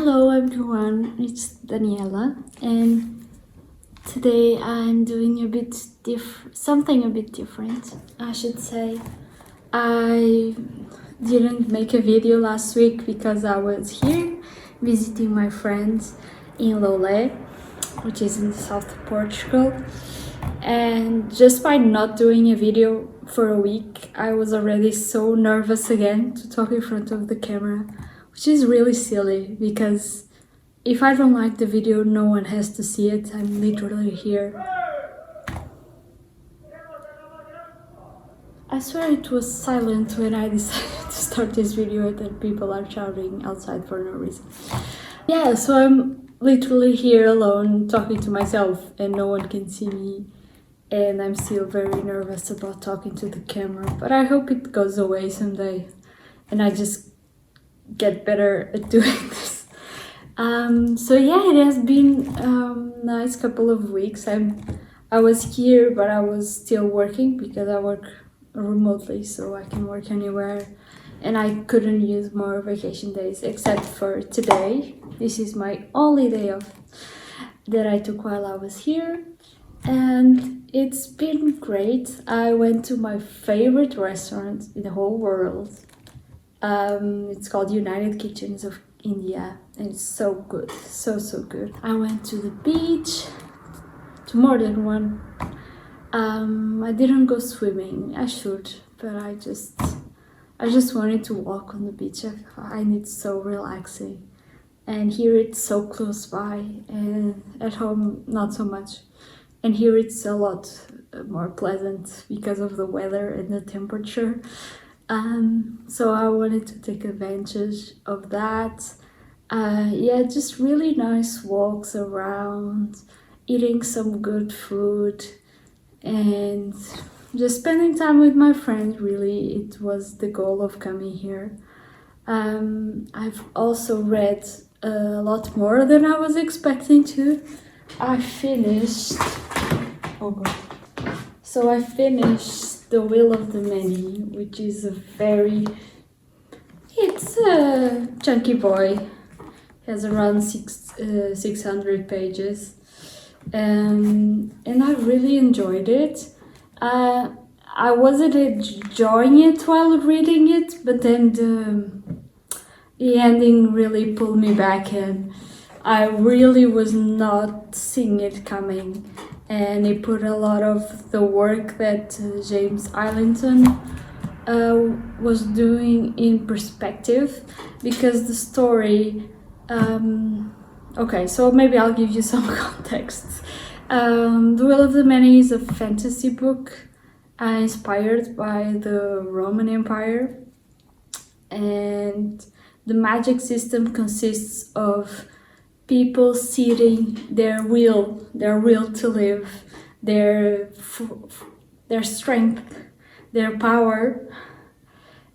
Hello everyone, it's Daniela, and today I'm doing something a bit different, I should say. I didn't make a video last week because I was here visiting my friends in Loulé, which is in the south of Portugal, and just by not doing a video for a week, I was already so nervous again to talk in front of the camera, which is really silly because if I don't like the video, no one has to see it. I'm literally here. I swear it was silent when I decided to start this video and that people are shouting outside for no reason. Yeah, so I'm literally here alone talking to myself and no one can see me. And I'm still very nervous about talking to the camera, but I hope it goes away someday and I just get better at doing this. So yeah, it has been a nice couple of weeks. I was here, but I was still working because I work remotely, so I can work anywhere, and I couldn't use more vacation days except for today. This is my only day off that I took while I was here, and it's been great. I went to my favorite restaurant in the whole world. It's called United Kitchens of India, and it's so good, so good. I went to the beach, to more than one. I didn't go swimming. I should, but I just wanted to walk on the beach. I find it so relaxing, and here it's so close by, and at home not so much. And here it's a lot more pleasant because of the weather and the temperature. So I wanted to take advantage of that. Yeah, just really nice walks around, eating some good food, and just spending time with my friends. Really, it was the goal of coming here. I've also read a lot more than I was expecting to. I finished The Will of the Many, which is it's a chunky boy. It has around 600 pages, and I really enjoyed it. I wasn't enjoying it while reading it, but then the ending really pulled me back, and I really was not seeing it coming. And it put a lot of the work that James Islington was doing in perspective, because the story... okay, so maybe I'll give you some context. The Will of the Many is a fantasy book inspired by the Roman Empire, and the magic system consists of people seating their will to live, their strength, their power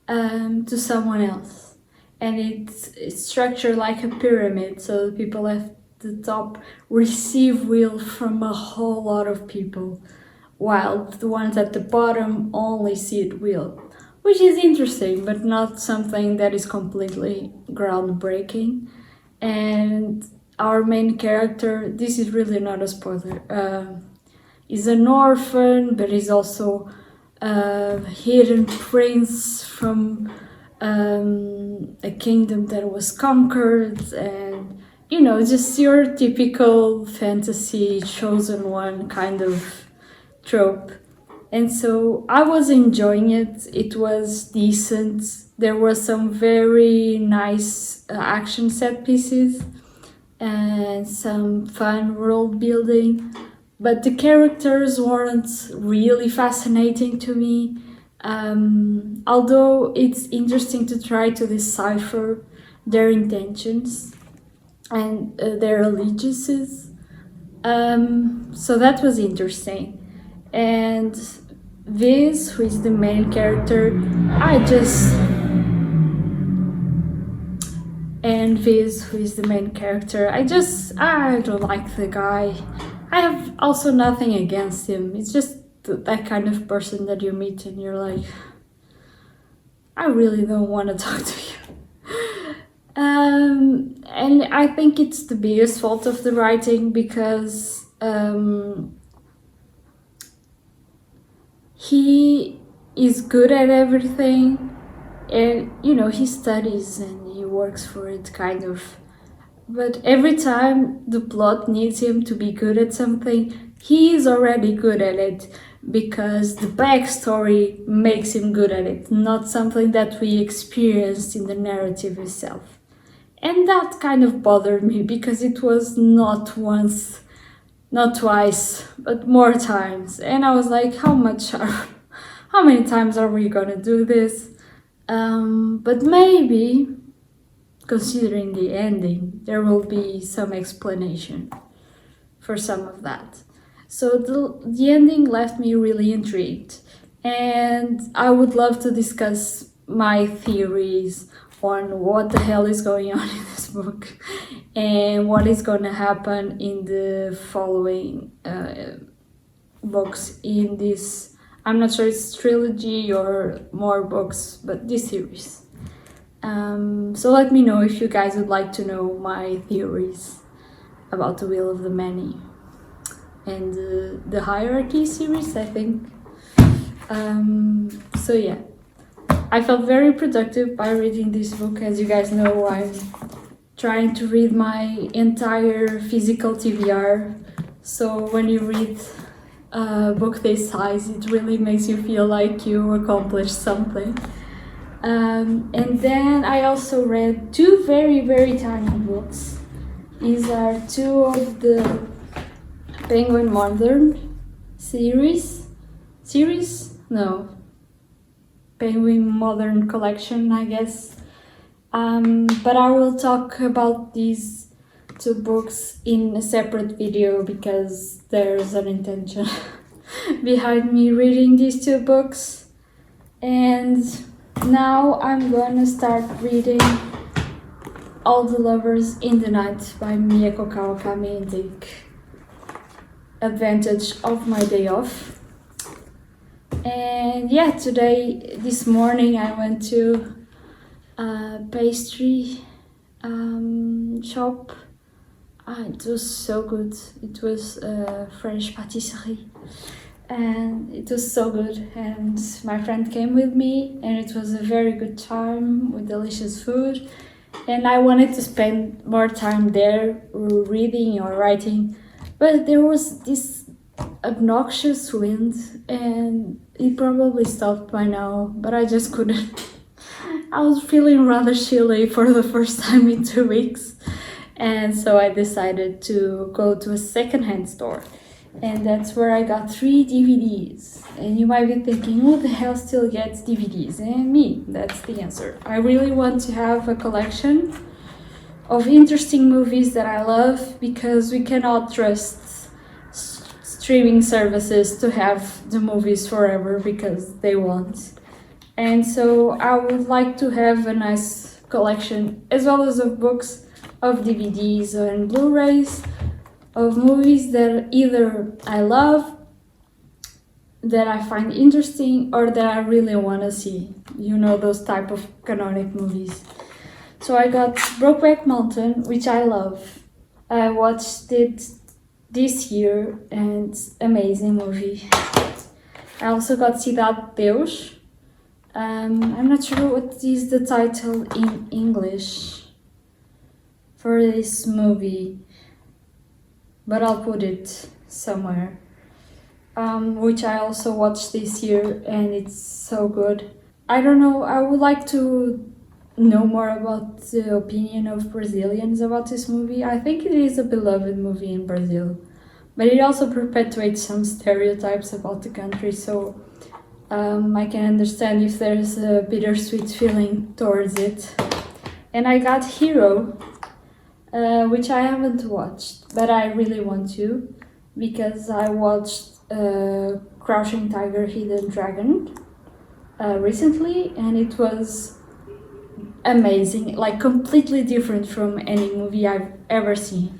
to someone else. And it's structured like a pyramid, so the people at the top receive will from a whole lot of people, while the ones at the bottom only seed will, which is interesting, but not something that is completely groundbreaking. And our main character, this is really not a spoiler, is an orphan, but he's also a hidden prince from a kingdom that was conquered, and you know, just your typical fantasy chosen one kind of trope. And so I was enjoying it. It was decent. There were some very nice action set pieces and some fun world building, but the characters weren't really fascinating to me. Although it's interesting to try to decipher their intentions and their allegiances, so that was interesting. And Viz, who is the main character, I don't like the guy. I have also nothing against him. It's just that kind of person that you meet and you're like, I really don't want to talk to you. And I think it's the biggest fault of the writing, because he is good at everything, and you know, he studies and he works for it kind of, but every time the plot needs him to be good at something, he is already good at it, because the backstory makes him good at it, not something that we experienced in the narrative itself. And that kind of bothered me, because it was not once, not twice, but more times. And I was like, how many times are we gonna do this? But maybe, considering the ending, there will be some explanation for some of that. So the ending left me really intrigued, and I would love to discuss my theories on what the hell is going on in this book and what is going to happen in the following books in this, I'm not sure it's trilogy or more books, but this series. So let me know if you guys would like to know my theories about the Will of the Many and the Hierarchy series, I think. So yeah, I felt very productive by reading this book. As you guys know, I'm trying to read my entire physical TBR. So when you read a book this size, it really makes you feel like you accomplished something. And then I also read two very, very tiny books. These are two of the Penguin Modern series? No. Penguin Modern collection, I guess. But I will talk about these two books in a separate video, because there's an intention behind me reading these two books. And now I'm gonna start reading All the Lovers in the Night by Miyako Kawakami and take advantage of my day off. And yeah, this morning I went to a pastry shop. It was so good. It was a French patisserie, and it was so good. And my friend came with me, and it was a very good time with delicious food. And I wanted to spend more time there reading or writing, but there was this obnoxious wind, and it probably stopped by now, but I just couldn't. I was feeling rather chilly for the first time in 2 weeks, and so I decided to go to a secondhand store, and that's where I got 3 DVDs. And you might be thinking, who the hell still gets DVDs? And me, that's the answer. I really want to have a collection of interesting movies that I love, because we cannot trust streaming services to have the movies forever, because they won't. And so I would like to have a nice collection, as well as of books, of DVDs and Blu-rays, of movies that either I love, that I find interesting, or that I really want to see. You know, those type of canonic movies. So I got Brokeback Mountain, which I love. I watched it this year, and it's an amazing movie. I also got Cidade Deus. I'm not sure what is the title in English for this movie, but I'll put it somewhere. Which I also watched this year, and it's so good. I don't know, I would like to know more about the opinion of Brazilians about this movie. I think it is a beloved movie in Brazil, but it also perpetuates some stereotypes about the country, so I can understand if there's a bittersweet feeling towards it. And I got Hero, which I haven't watched, but I really want to, because I watched Crouching Tiger, Hidden Dragon recently, and it was amazing, like completely different from any movie I've ever seen.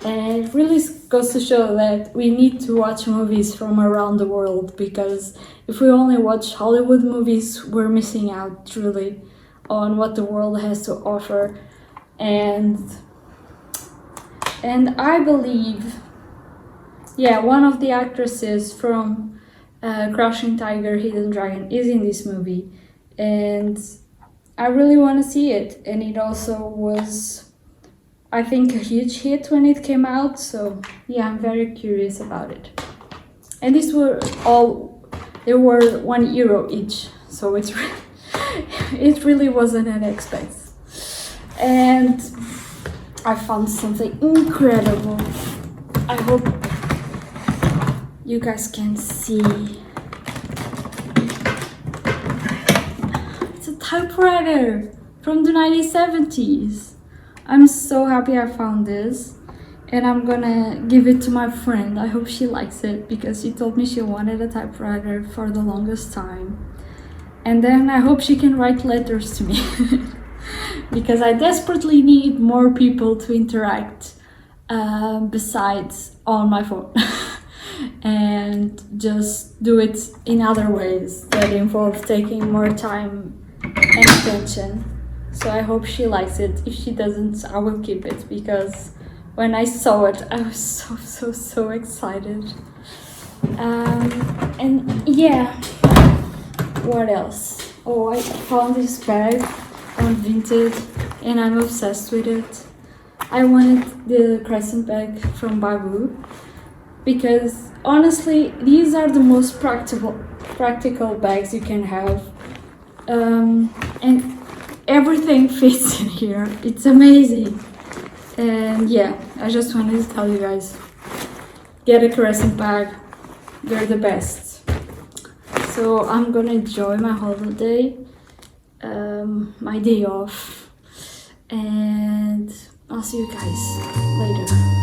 And it really goes to show that we need to watch movies from around the world, because if we only watch Hollywood movies, we're missing out truly on what the world has to offer. And And I believe, yeah, one of the actresses from Crouching Tiger, Hidden Dragon is in this movie, and I really want to see it. And it also was, I think, a huge hit when it came out, so yeah, I'm very curious about it. And these were all, they were €1 each, so it's it really wasn't an expense. And I found something incredible. I hope you guys can see. It's a typewriter from the 1970s. I'm so happy I found this, and I'm gonna give it to my friend. I hope she likes it, because she told me she wanted a typewriter for the longest time. And then I hope she can write letters to me because I desperately need more people to interact besides on my phone and just do it in other ways that involve taking more time and attention. So I hope she likes it. If she doesn't, I will keep it, because when I saw it, I was so excited. And yeah, what else? Oh, I found this bag on Vinted and I'm obsessed with it. I wanted the crescent bag from Babu because honestly, these are the most practical bags you can have. And everything fits in here. It's amazing. And yeah, I just wanted to tell you guys, get a crescent bag. They're the best. So I'm gonna enjoy my holiday, my day off, and I'll see you guys later.